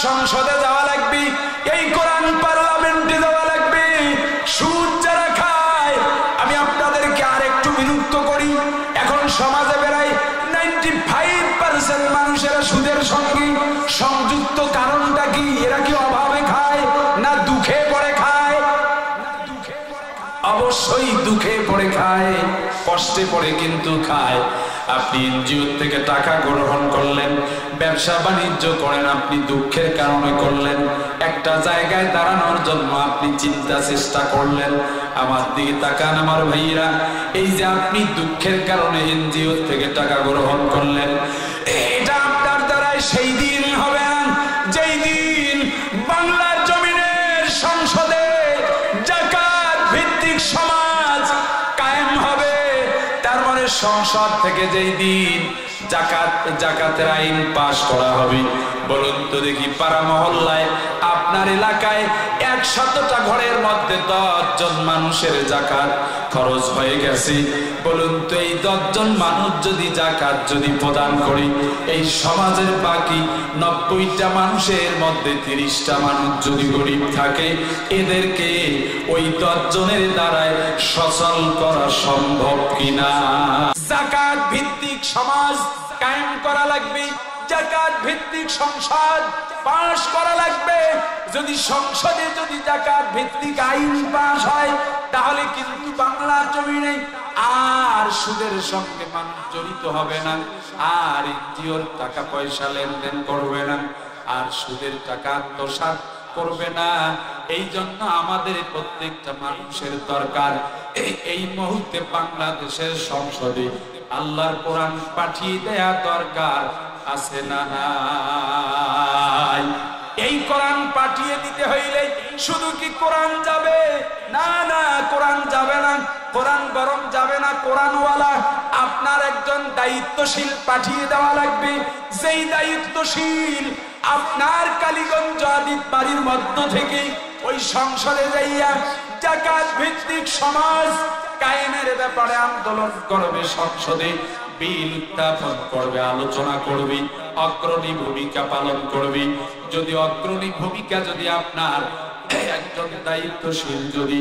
সংসদে যাওয়া লাগবে, এই কোরআন পার্লামেন্টে যাওয়া লাগবে। সুদ যারা খায়, আমি আপনাদেরকে আর একটু বিরক্ত করি, এখন সমাজে বেড়াই 95% মানুষেরা সুদের সঙ্গে সংযুক্ত। কারণটা কি? এরা কি অভাবে খায় না দুঃখে পড়ে খায়? অবশ্যই দুঃখে পড়ে খায়, কষ্টে পড়ে কিন্তু খায়। আপনি এনজিও থেকে টাকা গ্রহণ করলেন, ব্যবসা বাণিজ্য করেন, আপনি দুঃখের কারণে করলেন। একটা জায়গায় দাঁড়ানোর জন্য আপনি চিন্তা চেষ্টা করলেন। আমার দিকে তাকান আমার ভাইরা, এই যে আপনি দুঃখের কারণে এনজিও থেকে টাকা গ্রহণ করলেন, এটা আপনার দ্বারাই সেই দিন হবে না যেই দিন বাংলার জমিনের সংসদে যাকাত ভিত্তিক সমাজ কায়েম হবে। তার মানে সংসদ থেকে যেই দিন জাকাতের আইন পাশ করা হবে, বলুন তো দেখি, পাড়া মহল্লায় আপনার এলাকায় 100টা ঘরের মধ্যে 10 জন মানুষের জাকাত খরচ হয়ে গেছে। বলুন তো এই 10 জন মানুষ যদি জাকাত যদি প্রদান করি, এই সমাজের বাকি 90টা মানুষের মধ্যে 30টা মানুষ যদি গরিব থাকে, এদেরকে ওই 10 জনের দ্বারায় সচল করা সম্ভব কিনা? জাকাত ভিত্তিক সমাজ কায়েম করা লাগবে, জাকাত ভিত্তিক সংসদ পাশ করা লাগবে। যদি সংসদে যদি জাকাত ভিত্তিক আইন পাশ হয়, তাহলে কিন্তু বাংলার জমিনে আর সুদের সঙ্গে মানুষ জড়িত হবে না, আর এনজিওর টাকা পয়সা লেনদেন করবে না, আর সুদের টাকা আত্মসাৎ করবে না। এই জন্য আমাদের প্রত্যেকটা মানুষের দরকার এই মুহূর্তে বাংলাদেশের সংসদে আল্লাহর কোরআন পাঠিয়ে দেয়া দরকার আছে না নাই? এই কোরআন পাঠিয়ে দিতে হইলে শুধু কি কোরআন যাবে? না না, কোরআন যাবে না। কোরআন বরং যাবে না, কোরআনওয়ালা আপনার একজন দায়িত্বশীল পাঠিয়ে দেওয়া লাগবে, যেই দায়িত্বশীল আপনার কালীগঞ্জ আদিত বাড়ির মধ্য থেকে ওই সংসদে যাইয়া জাকাত ভিত্তিক সমাজ কায়েমের ব্যাপারে আন্দোলন করবে, সংসদে বিল উত্থাপন করবে, আলোচনা করবে, অগ্রণী ভূমিকা পালন করবে। যদি অগ্রণী ভূমিকা যদি আপনার একজন দায়িত্বশীল যদি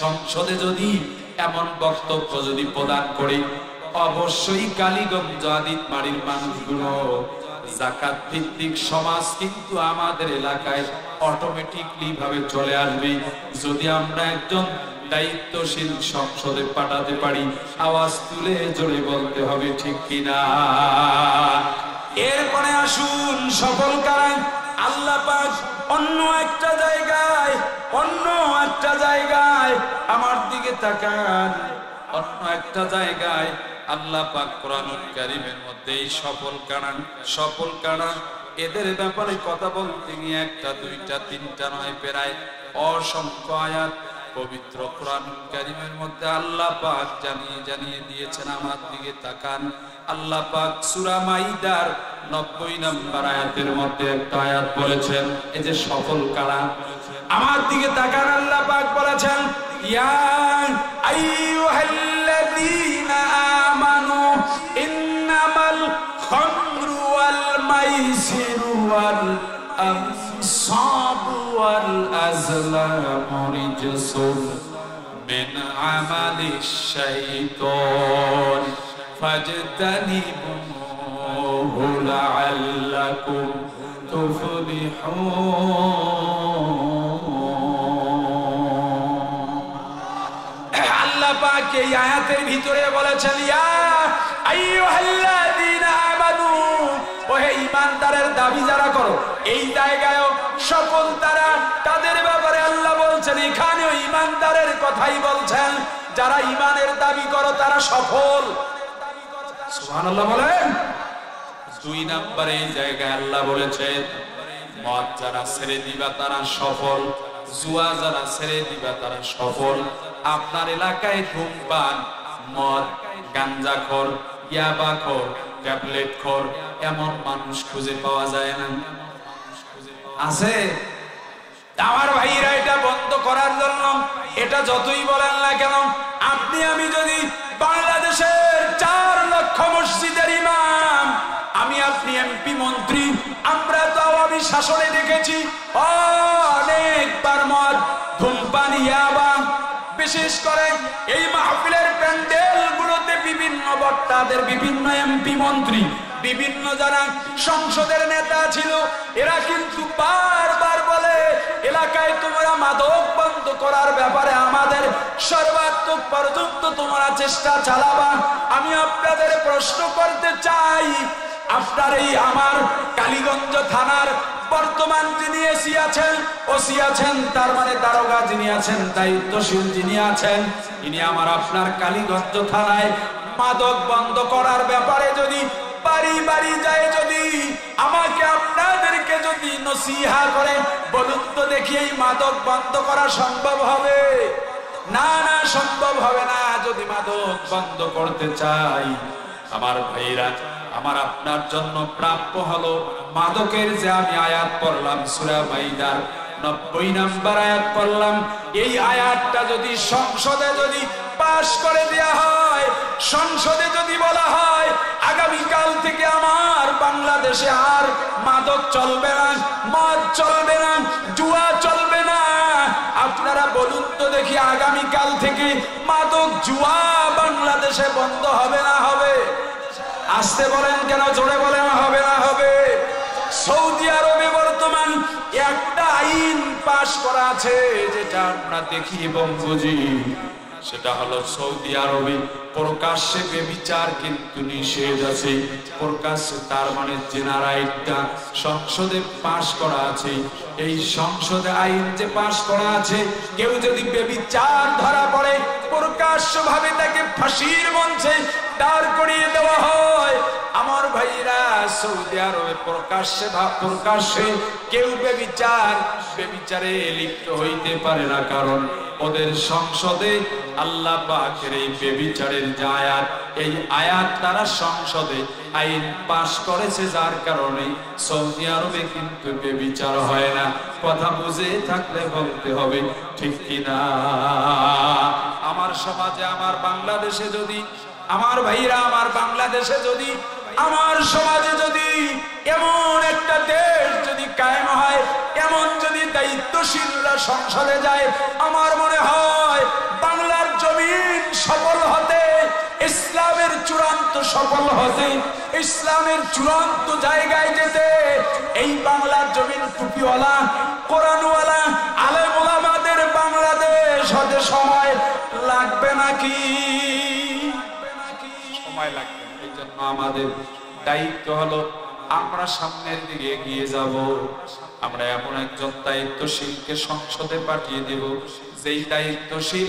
সংসদে যদি এমন বক্তব্য যদি প্রদান করে, অবশ্যই কালীগঞ্জ আদিত বাড়ির মানুষগুলো জাকাত ভিত্তিক সমাজ কিন্তু আমাদের এলাকায় অটোমেটিকলি ভাবে চলে আসবে। যদি আমরা একজন দায়িত্বশীল সংসদে পাঠাতে পারি, আওয়াজ তুলে জোরে বলতে হবে ঠিক কিনা? এরপরে আসুন সফল কারণ আল্লাহ পাক অন্য একটা জায়গায় আমার দিকে তাকান, অন্য একটা জায়গায় আল্লাহ পাক কোরআনুল কারীমের মধ্যে এই সফল কারণ এদের ব্যাপারে কথা বলতে গিয়ে একটা দুইটা তিনটা নয়, প্রায় অসংখ্য আয়াত পবিত্র কোরআনুল কারীমের মধ্যে আল্লাহ পাক জানিয়ে দিয়েছেন। আমার দিকে তাকান, আল্লাহ পাক সূরা মাইদার 90 নম্বর আয়াতের মধ্যে একটা আয়াত বলেছেন, এই যে সফল কারণ, আমার দিকে তাকান, আল্লাহ পাক বলেছেন, ইয়া আইয়ুহাল্লাযীনা আমানু ইন্নামাল খামরু ওয়াল মাইসিরু ওয়াল আনসাবু ওয়াল আজলামু রিজসুন মিন আমালিশ শাইতান ফাজতানিবুহু লাআল্লাকুম তুফলিহুন। আল্লাহ পাক এই আয়াতের ভিতরে বলেছেন, ইয়া আইয়ুহাল্লাযীনা আমানু, ওহে ঈমানদারের দাবি যারা করো, এই জায়গায়ও সফল তারা, তাদের ব্যাপারে আল্লাহ বলছেন, এখানেও ঈমানদারের কথাই বলছেন, যারা ঈমানের দাবি করো তারা সফল। সুবহানাল্লাহ বলেন। 2 নম্বরে এই জায়গায় আল্লাহ বলেছেন, মদ যারা ছেড়ে দিবা তারা সফল, জুয়া যারা ছেড়ে দিবা তারা সফল। আপনার এলাকায় ধূমপান, মদ, গাঞ্জাখোর, ইয়াবাখোর, ট্যাবলেটখোর এমন মানুষ খুঁজে পাওয়া যায় না? আছে? আমার ভাইরা এটা বন্ধ করার জন্য এটা যতই বলেন না কেন, আপনি আমি যদি বাংলাদেশের 4 লক্ষ মসজিদের ইমাম, আমি আপনি এমপি মন্ত্রী, আমরা তো আওয়ামী শাসনে দেখেছি অনেকবার মদ, ধূমপান, ইয়াবা, বিশেষ করে এই মাহফিলের প্যান্ডেল গুলোতে বিভিন্ন বক্তাদের, বিভিন্ন এমপি মন্ত্রী, বিভিন্ন যারা সংসদের নেতা ছিল, এরা কিন্তু বারবার বলে এলাকায় তোমরা মাদক বন্ধ করার ব্যাপারে আমাদের সর্বাত্মক পর্যন্ত তোমরা চেষ্টা চালাবা। আমি আপনাদের প্রশ্ন করতে চাই, আপনার এই আমার কালীগঞ্জ থানার বর্তমান যিনি এসি আছেন, ওসি আছেন, তার মানে দারোগা যিনি আছেন, দায়িত্বশীল যিনি আছেন, ইনি আমার আপনার কালীগঞ্জ থানায় মাদক বন্ধ করার ব্যাপারে যদি বাড়ি বাড়ি যায়, যদি আমাকে আপনাদেরকে যদি নসিহা করে, বলুন তো দেখি এই মাদক বন্ধ করা সম্ভব হবে? না না, সম্ভব হবে না। যদি মাদক বন্ধ করতে চাই, আমার ভাইরা, আমার আপনার জন্য প্রাপ্য হলো মাদকের যে আমি আয়াত পড়লাম সূরা মাইদার 90 নম্বর আয়াত পড়লাম, এই আয়াতটা যদি সংসদে যদি পাশ করে দেয়া হয়, সংসদে যদি বলা হয় আগামীকাল থেকে আমার বাংলাদেশে আর মাদক চলবে না, মদ চলবে না, জুয়া চলবে না, আপনারা বলুন তো দেখি আগামীকাল থেকে মাদক জুয়া বাংলাদেশে বন্ধ হবে না হবে? আসতে বলেন কেন, জোরে বলেন হবে না হবে? সৌদি আরবে বর্তমান একটা আইন পাশ করা আছে, যেটা আমরা দেখি এবং বুঝি, সেটা হলো সৌদি আরবে প্রকাশ্যে বেবিচার কিন্তু নিষেধ আছে। প্রকাশ্যে তার মানে জেনার আইনটা সংসদে পাশ করা আছে। এই সংসদে আইন যে পাশ করা আছে, কেউ যদি বেবিচার ধরা পড়ে প্রকাশ্যভাবে তাকে ফাঁসির মঞ্চে দাঁড় করিয়ে দেওয়া হয়। আমার ভাইরা, সৌদি আরবে প্রকাশ্যে কেউ বেবিচারে লিপ্ত হইতে পারে না, কারণ ওদের সংসদে আল্লাহ পাকের এই বেবিচারের যে আয়াত, এই আয়াত তারা সংসদে আইন পাশ করেছে, যার কারণে সৌদি আরবে কিন্তু বেবিচার হয় না। কথা বুঝে থাকলে বলতে হবে, ঠিক কিনা? আমার সমাজে, আমার বাংলাদেশে যদি, আমার ভাইরা, আমার বাংলাদেশে যদি, আমার সমাজে যদি এমন একটা দেশ যদি কায়েম হয়, এমন যদি দায়িত্বশীলরা সংসদে যায়, আমার মনে হয় বাংলার জমিন সফল হতে, ইসলামের চূড়ান্ত সফল হতে, ইসলামের চূড়ান্ত জায়গায় যেতে এই বাংলার জমিন টুপিওয়ালা, কোরআনওয়ালা, আলেম ওলামাদের বাংলাদেশ হতে সময় লাগবে নাকি? সময় লাগবে। এই জন্য আমাদের দায়িত্ব হলো আমরা সামনের দিকে এগিয়ে যাব। আমরা এমন একজন দায়িত্বশীলকে সংসদে পাঠিয়ে দেব, যেই দায়িত্বশীল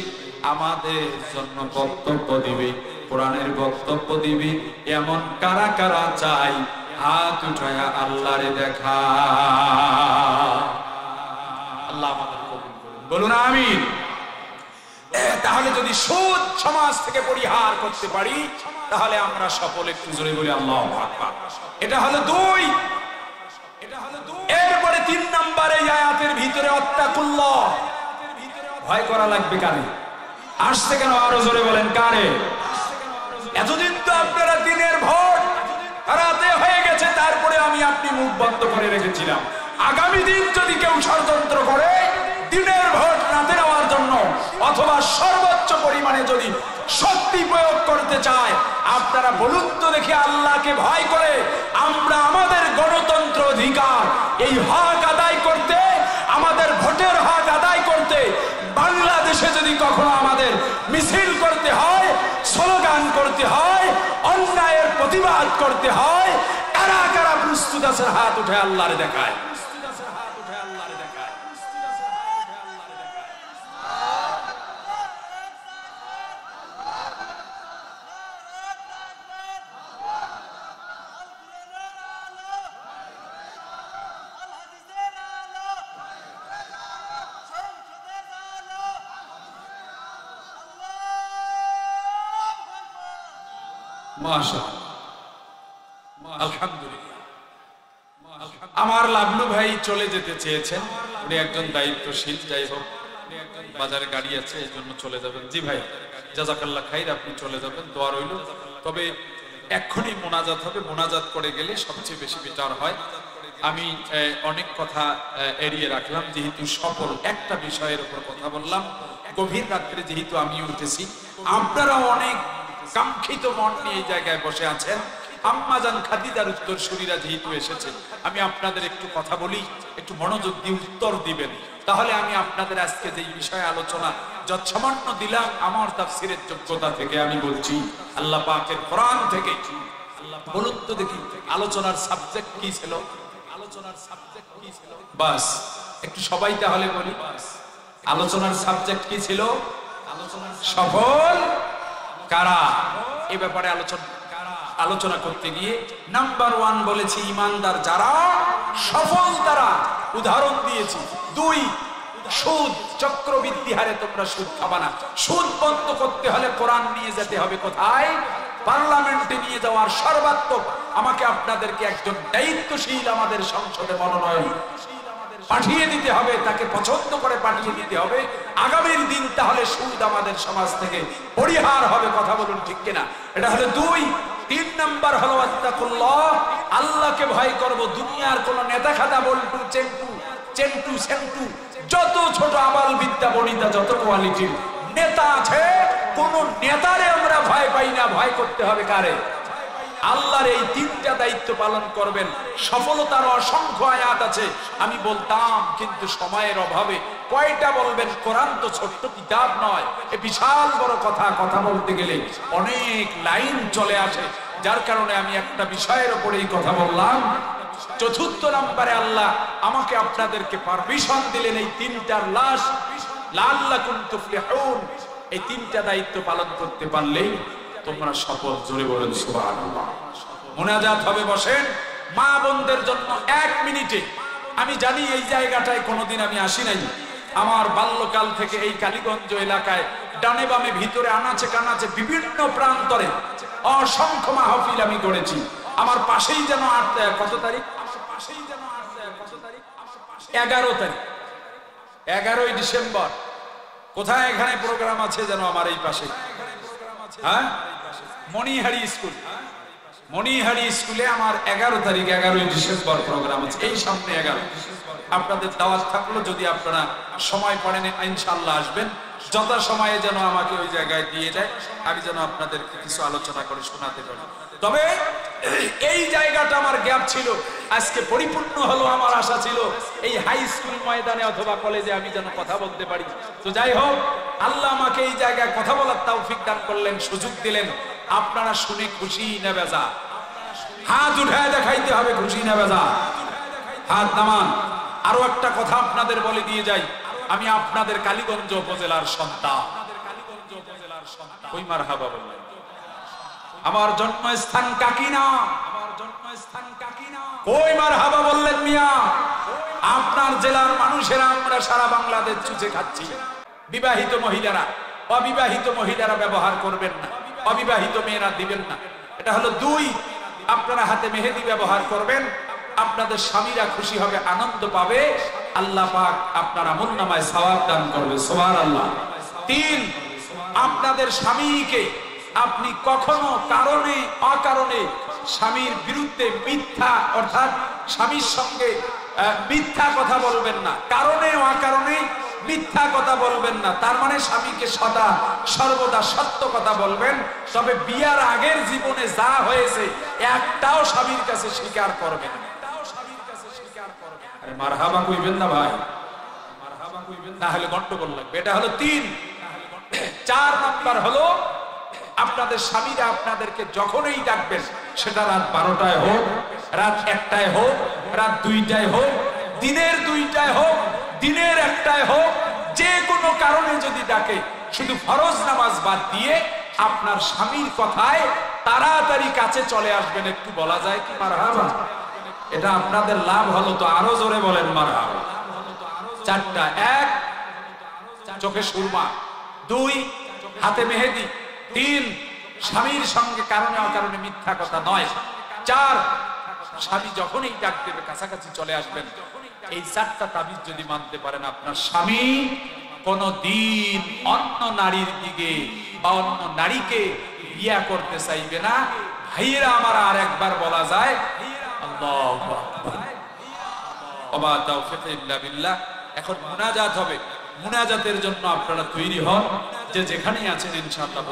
আমাদের জন্য বক্তব্য দিবে, কোরআনের বক্তব্য দিবে। এমন কারা কারা চাই, হাত উঠায়া আল্লাহরে দেখা। আল্লাহ আমাদের কবুল করুন, বলুন আমিন। তাহলে যদি সুদ সমাজ থেকে পরিহার করতে পারি, তাহলে আমরা সকলে একটু জোরে বলি আল্লাহু আকবার। এটা হলো 2। এরপরে 3 নম্বরে আয়াতের ভিতরে ওয়াত্তাকুল্লাহ, ভয় করা লাগবে কারে? আসছে কেন? আরো জোরে বলেন কারে? এতদিন তো আপনারা দিনের ভোট রাতে হয়ে গেছে, তারপরে আমি আপনি মুখ বন্ধ করে রেখেছিলাম। আগামী দিন যদি কেউ ষড়যন্ত্র করে দিনের ভোট রাতে নেওয়ার জন্য, অথবা সর্বোচ্চ পরিমাণে যদি শক্তি প্রয়োগ করতে চায়, আপনারা বলুন তো দেখি আল্লাহকে ভয় করে আমরা আমাদের গণতন্ত্র অধিকার, এই হক আদায় করতে, আমাদের ভোটের হক আদায় করতে বাংলাদেশে যদি কখনো আমাদের মিছিল করতে হয়, স্লোগান করতে হয়, অন্যায়ের প্রতিবাদ করতে হয়, কারা কারা প্রস্তুত আছেন? হাত উঠে আল্লাহরে দেখায়। আলহামদুলিল্লাহ। আমার লাবলু ভাই চলে যেতে চেয়েছেন, উনি একজন দায়িত্বশীল, যাই হোক বাজারে গাড়ি আছে, এই জন্য চলে যাবেন। জি ভাই, জাযাকাল্লাহ খাইর, আপনি চলে যাবেন, দোয়া রইল। তবে এক্ষুনি মোনাজাত হবে, মোনাজাত করে গেলে সবচেয়ে বেশি বেটার হয়। আমি অনেক কথা এড়িয়ে রাখলাম, যেহেতু সফল একটা বিষয়ের উপর কথা বললাম। গভীর রাত্রে যেহেতু আমি উঠেছি, আপনারা অনেক কাঙ্ক্ষিত মন নিয়ে এই জায়গায় বসে আছেন। আম্মাজান খাদিজার উত্তরসূরিরা যেহেতু এসেছে, আমি আপনাদের একটু কথা বলি, একটু মনোযোগ দিয়ে উত্তর দিবেন। তাহলে আমি আপনাদের আজকে যে বিষয়ে আলোচনা যৎসামান্য দিলাম, আমার তাফসীরের যোগ্যতা থেকে আমি বলছি, আল্লাহ পাকের কোরআন থেকে। বলুন তো দেখি আলোচনার সাবজেক্ট কি ছিল? আলোচনার সাবজেক্ট কি ছিল? বাস একটু সবাই তাহলে বলি, আলোচনার সাবজেক্ট কি ছিল? সফল কারা? এই ব্যাপারে আলোচনা করতে গিয়ে নাম্বার 1 বলেছি ইমানদার যারা, সফল তারা। উদাহরণ দিয়েছি 2, সুদ, চক্রবৃদ্ধি হারে তোমরা সুদ খাবা না। সুদ বন্ধ করতে হলে কোরআন নিয়ে যেতে হবে কোথায়? পার্লামেন্টে নিয়ে যাওয়ার সর্বাত্মক আমাকে আপনাদেরকে একজন দায়িত্বশীল আমাদের সংসদে মনোনয়ন পাঠিয়ে দিতে হবে, তাকে পছন্দ করে পাঠিয়ে দিতে হবে। আগামীর দিন তাহলে সুদ আমাদের সমাজ থেকে পরিহার হবে। কথা বলুন ঠিক কিনা? এটা হলো 2। 3 নাম্বার হলো আত্তাকুল্লাহ, আল্লাহকে ভয় করব। দুনিয়ার কোন নেতা খাতা বল্টু চেন্টু সেন্টু যত ছোট আবাল বিদ্যা বনিতা যত কোয়ালিটির নেতা আছে, কোন নেতারে আমরা ভয় পাই না। ভয় করতে হবে কারে? আল্লাহর। এই 3টা দায়িত্ব পালন করবেন। সফলতার অসংখ্য আয়াত আছে, আমি বলতাম, কিন্তু সময়ের অভাবে কয়টা বলবেন? কোরআন তো ছোট্ট কিতাব নয়, এ বিশাল বড় কথা বলতে গেলে অনেক লাইন চলে আসে, যার কারণে আমি একটা বিষয়ের উপরেই কথা বললাম। 4 নম্বরে আল্লাহ আমাকে আপনাদেরকে পারমিশন দিলেন এই 3টার লাশ লাআল্লাকুম তুফলিহুন, এই 3টা দায়িত্ব পালন করতে পারলেই তোমরা সফল। জোরে বলেন সুবহানাল্লাহ। মুনাজাত হবে, বসেন। মা বোনদের জন্য 1 মিনিটে। আমি জানি এই জায়গাটায় কোনোদিন আমি আসি নাই। আমার বাল্যকাল থেকে এই কালীগঞ্জ এলাকায় ডানে বামে ভিতরে আনাচে কানাচে বিভিন্ন প্রান্তরে অসংখ্য মাহফিল আমি করেছি। আমার পাশেই যেন কত তারিখ? 11 তারিখ, 11ই ডিসেম্বর। কোথায় এখানে প্রোগ্রাম আছে যেন আমার এই পাশে? হ্যাঁ, মণিহারি স্কুল। মণিহারি স্কুলে আমার 11 তারিখ 11ই ডিসেম্বর প্রোগ্রাম আছে। এই সামনে 11। আপনাদের দাওয়াত থাকলো, যদি আপনারা সময় পড়েন ইনশাআল্লাহ আসবেন। যথা সময়ে যেন আমাকে ওই জায়গায় দিয়ে দেয়, আমি যেন আপনাদেরকে কিছু আলোচনা করে শোনাতে পারি। তবে এই জায়গাটা আমার গ্যাপ ছিল, আজকে পরিপূর্ণ হলো। আমার আশা ছিল এই হাই স্কুল ময়দানে অথবা কলেজে আমি যেন কথা বলতে পারি। তো যাই হোক, আল্লাহ আমাকে এই জায়গায় কথা বলার তৌফিক দান করলেন, সুযোগ দিলেন। আপনারা শুনে খুশি না বেজা? হাত উঠায় দেখাইতে হবে খুশি না বেজা? হাত নামান। আরো একটা কথা আপনাদের বলে দিয়ে যাই, আমি আপনাদের কালীগঞ্জ উপজেলার সন্তান। কই মারহাবা বললেন? আমার জন্মস্থান কাকিনা। কই মারহাবা বললেন মিয়া? আপনার জেলার মানুষেরা আমরা সারা বাংলাদেশ চুচে খাচ্ছি। বিবাহিত মহিলারা, অবিবাহিত মহিলারা ব্যবহার করবেন না, অবিবাহিত মেয়েরা দিবেন না। এটা হলো 2। আপনারা হাতে মেহেদি ব্যবহার করবেন, আপনাদের স্বামীরা খুশি হবে, আনন্দ পাবে, আল্লাহ পাক আপনার আমলনামায় সওয়াব দান করবে। সুবহানাল্লাহ। 3, আপনাদের স্বামীকে আপনি কখনো কারণে অকারণে স্বামীর বিরুদ্ধে মিথ্যা, অর্থাৎ স্বামীর সঙ্গে মিথ্যা কথা বলবেন না। কারণে অকারণে মিথ্যা কথা বলবেন না। তার মানে স্বামীকে সদা সর্বদা সত্য কথা বলবেন। তবে বিয়ার আগের জীবনে যা হয়েছে একটাও স্বামীর কাছে স্বীকার করবেন না। মারহাবা কইবেন না ভাই, মারহাবা কইবেন না, হলে গন্ডগোল লাগবে। এটা হলো 3। 4 নাম্বার হলো আপনাদের স্বামীরা আপনাদেরকে যখনই ডাকবেন, সেটা রাত 12টায় হোক, রাত 1টায় হোক, রাত 2টায় হোক, দিনের 2টায় হোক, দিনের 1টায় হোক, যে কোনো কারণে যদি ডাকে, শুধু ফরজ নামাজ বাদ দিয়ে আপনার স্বামীর কথায় তাড়াতাড়ি কাছে চলে আসবেন। একটু বলা যায় কি মারহাবা? এটা আপনাদের লাভ হলো তো আরো জোরে বলেন মারহাবা। 4টা, 1 চোখে সুরমা, 2 হাতে মেহেদি, 3 স্বামীর সঙ্গে কারণে অকারণে মিথ্যা কথা নয়, 4 স্বামী যখনই ডাক দেবে কাছাকাছি চলে আসবেন। এই 4টা তাবিজ যদি মানতে পারেন, আপনার স্বামী কোনদিন অন্য নারীর দিকে বা অন্য নারীকে বিয়া করতে চাইবে না। ভাইয়েরা আমার আর একবার বলা যায় আল্লাহু আকবার। ওয়া তাওফীক ইল্লা বিল্লাহ। এখন মুনাজাত হবে, মুনাজাতের জন্য আপনারা তৈরি হন, যে যেখানেই আছেন ইনশাআল্লাহ।